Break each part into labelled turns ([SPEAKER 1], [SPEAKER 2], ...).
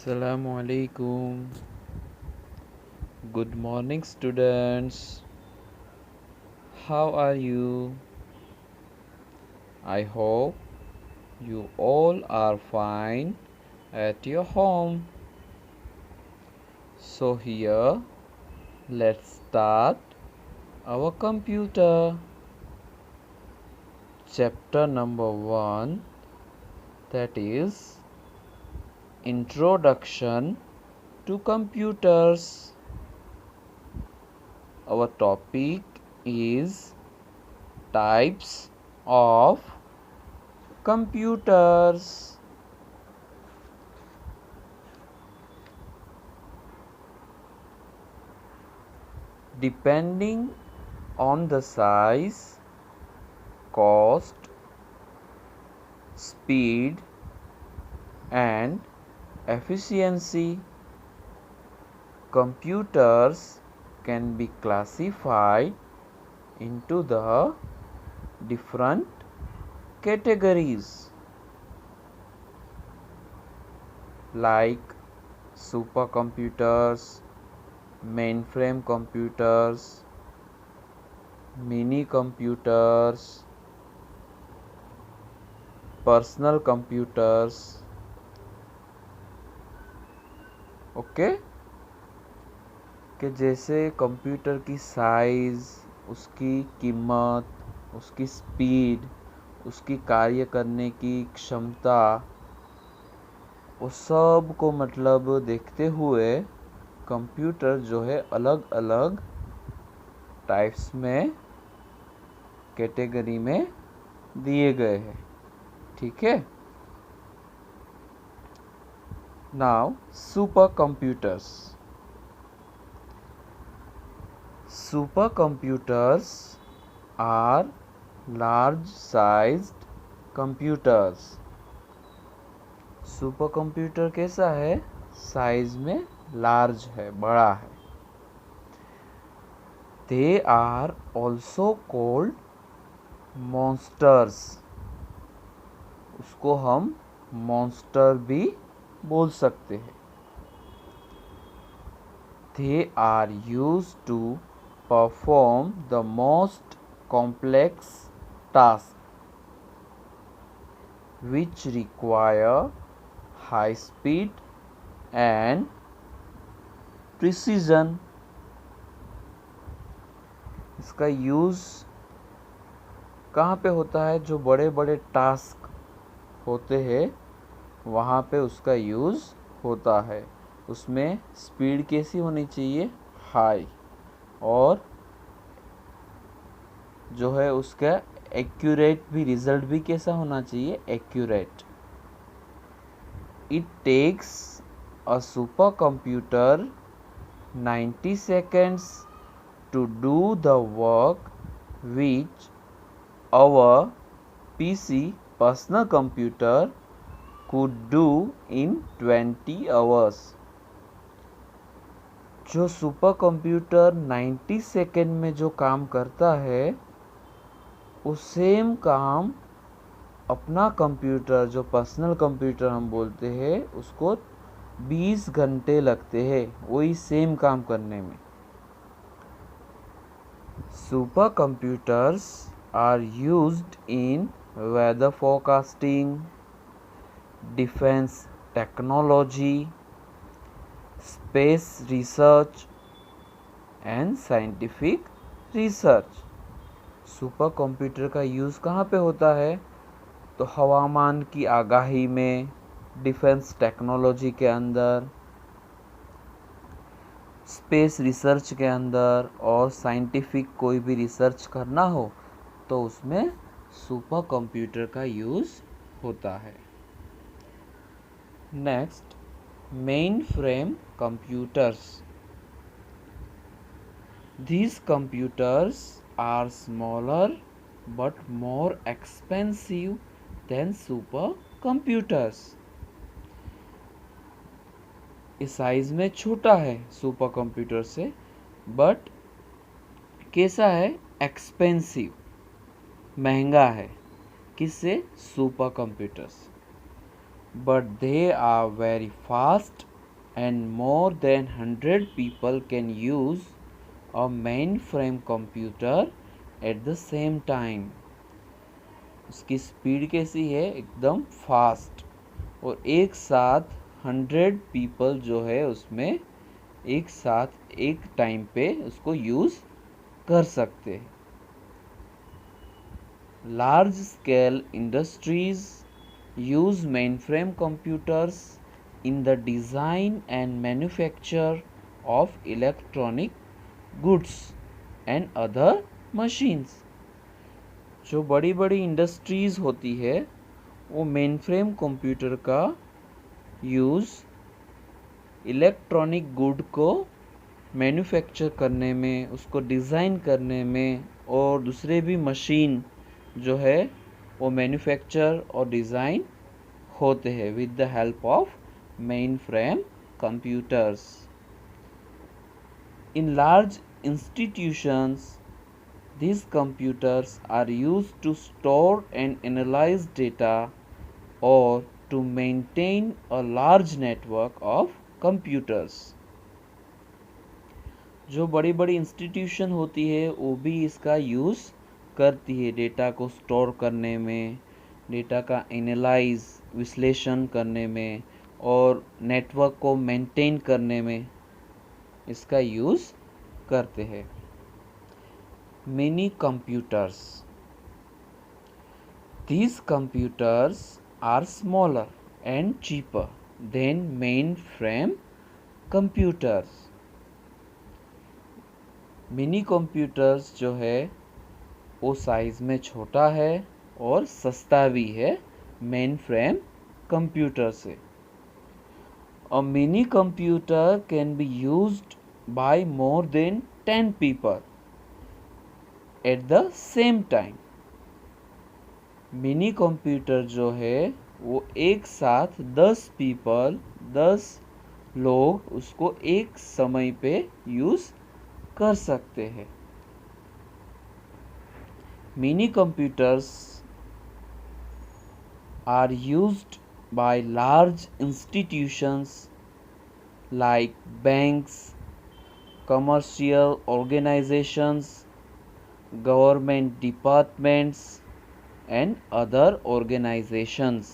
[SPEAKER 1] Assalamu alaikum. Good morning, students. How are you? I hope you all are fine at your home. So, here let's start our computer. Chapter number 1, that is Introduction to Computers. Our topic is types of computers. Depending on the size, cost, speed, and efficiency, computers can be classified into the different categories like supercomputers, mainframe computers, mini computers, personal computers. Okay कि जैसे computer की size, उसकी कीमत, उसकी speed, उसकी कार्य करने की क्षमता, वो सब को मतलब देखते हुए कंप्यूटर जो है अलग अलग टाइप्स में कैटेगरी में दिए गए हैं. ठीक है. Now super computers. Super computers are large sized computers. Super computer कैसा है? साइज में लार्ज है, बड़ा है. They are also called monsters. उसको हम मॉन्स्टर भी बोल सकते हैं. They are used to perform the most complex task which require high speed and precision. इसका यूज़ कहाँ पे होता है? जो बड़े बड़े टास्क होते हैं वहाँ पे उसका यूज़ होता है. उसमें स्पीड कैसी होनी चाहिए? हाई. और जो है उसका एक्यूरेट भी, रिजल्ट भी कैसा होना चाहिए? Accurate. It takes a super computer 90 seconds to do the work which our PC personal computer could do in 20 hours. जो सुपर कंप्यूटर 90 सेकेंड में जो काम करता है वो सेम काम अपना कंप्यूटर, जो पर्सनल कंप्यूटर हम बोलते हैं, उसको 20 घंटे लगते हैं वही सेम काम करने में. Super computers are used in weather forecasting, defence technology, space research and scientific research. Super computer का यूज़ कहाँ पे होता है? तो हवामान की आगाही में, डिफेंस टेक्नोलॉजी के अंदर, स्पेस रिसर्च के अंदर, और साइंटिफिक कोई भी रिसर्च करना हो तो उसमें सुपर कंप्यूटर का यूज़ होता है. Next, main frame computers. These computers are smaller but more expensive than supercomputers. इस साइज में छोटा है सुपर कंप्यूटर से, बट कैसा है? एक्सपेंसिव, महंगा है. किससे? Super computers. But they are very fast and more than 100 people can use a mainframe computer at the same time. उसकी स्पीड कैसी है? एकदम फास्ट, और एक साथ 100 पीपल जो है उसमें एक साथ एक टाइम पे उसको यूज़ कर सकते हैं. Large scale industries use mainframe computers in the design and manufacture of electronic goods and other machines. जो बड़ी बड़ी इंडस्ट्रीज़ होती है वो मेनफ्रेम कंप्यूटर का यूज़ इलेक्ट्रॉनिक गुड को मैन्युफैक्चर करने में, उसको डिज़ाइन करने में, और दूसरे भी मशीन जो है वो मैन्युफैक्चर और डिज़ाइन होते हैं with the help of main frame computers. In large institutions these computers are used to store and analyze data or to maintain a large network of computers. जो बड़ी बड़ी इंस्टीट्यूशन होती है वो भी इसका यूज़ करती है डेटा को स्टोर करने में, डेटा का एनालाइज विश्लेषण करने में, और नेटवर्क को मेंटेन करने में इसका यूज़ करते हैं. Mini computers. These computers are smaller and cheaper than mainframe computers. Mini computers जो है वो साइज़ में छोटा है और सस्ता भी है मेन फ्रेम कंप्यूटर से. A mini computer can be used by more than 10 people at the same time. Mini computer जो है वो एक साथ 10 लोग उसको एक समय पे यूज़ कर सकते हैं. Mini computers are used by large institutions like banks, commercial organizations, government departments and other organizations.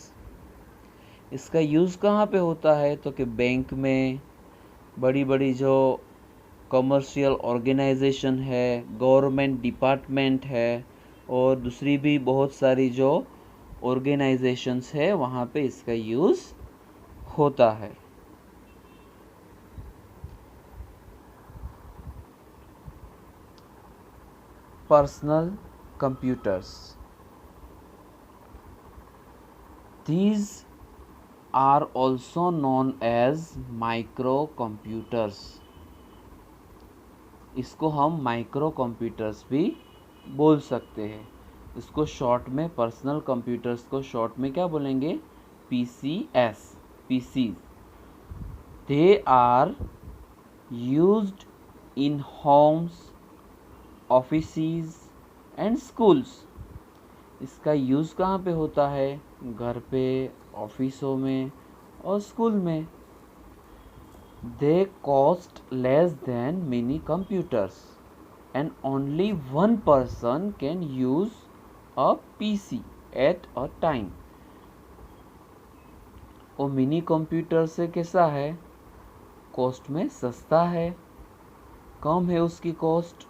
[SPEAKER 1] इसका यूज़ कहाँ पे होता है? तो कि बैंक में, बड़ी बड़ी जो कमर्शियल ऑर्गेनाइजेशन है, गवर्नमेंट डिपार्टमेंट है, और दूसरी भी बहुत सारी जो ऑर्गेनाइजेशंस है वहाँ पे इसका यूज़ होता है. Personal computers. These are also known as micro computers. इसको हम माइक्रो कंप्यूटर्स भी बोल सकते हैं. इसको शॉर्ट में, पर्सनल कंप्यूटर्स को शॉर्ट में क्या बोलेंगे? PCs. They are used in homes, offices and schools. इसका यूज़ कहाँ पे होता है? घर पे, ऑफिसों में और स्कूल में. They cost less than mini computers and only one person can use a PC at a time. वो मिनी कंप्यूटर से कैसा है? कॉस्ट में सस्ता है, कम है उसकी कॉस्ट,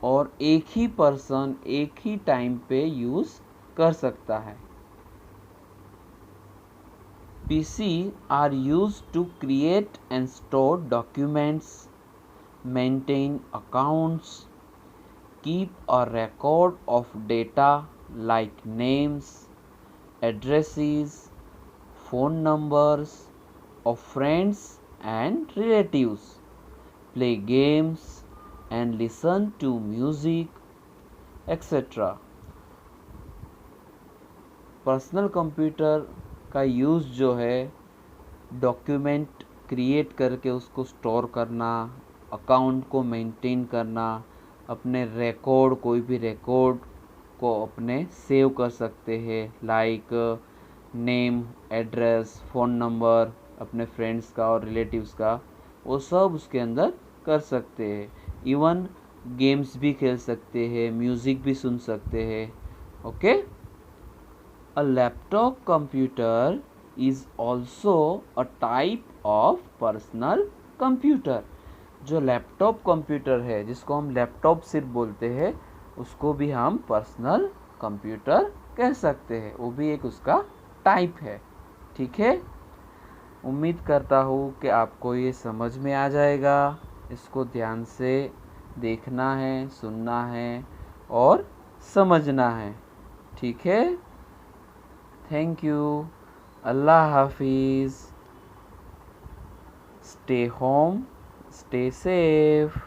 [SPEAKER 1] और एक ही पर्सन एक ही टाइम पे यूज़ कर सकता है. PC are used to create and store documents, maintain accounts, keep a record of data like names, addresses, phone numbers of friends and relatives, play games and listen to music, etc. Personal computer का use जो है document create करके उसको store करना, account को maintain करना, अपने record, कोई भी रिकॉर्ड को अपने सेव कर सकते हैं, like name, address, phone number, अपने फ्रेंड्स का और रिलेटिव्स का, वो सब उसके अंदर कर सकते हैं। इवन गेम्स भी खेल सकते हैं, म्यूज़िक भी सुन सकते हैं। Okay, a laptop computer is also a type of personal computer. जो लैपटॉप कंप्यूटर है, जिसको हम लैपटॉप सिर्फ बोलते हैं, उसको भी हम पर्सनल कंप्यूटर कह सकते हैं। वो भी एक उसका टाइप है। ठीक है, उम्मीद करता हूँ कि आपको ये समझ में आ जाएगा। इसको ध्यान से देखना है, सुनना है और समझना है। ठीक है, थैंक यू, अल्लाह हाफिज़, स्टे होम, स्टे सेफ।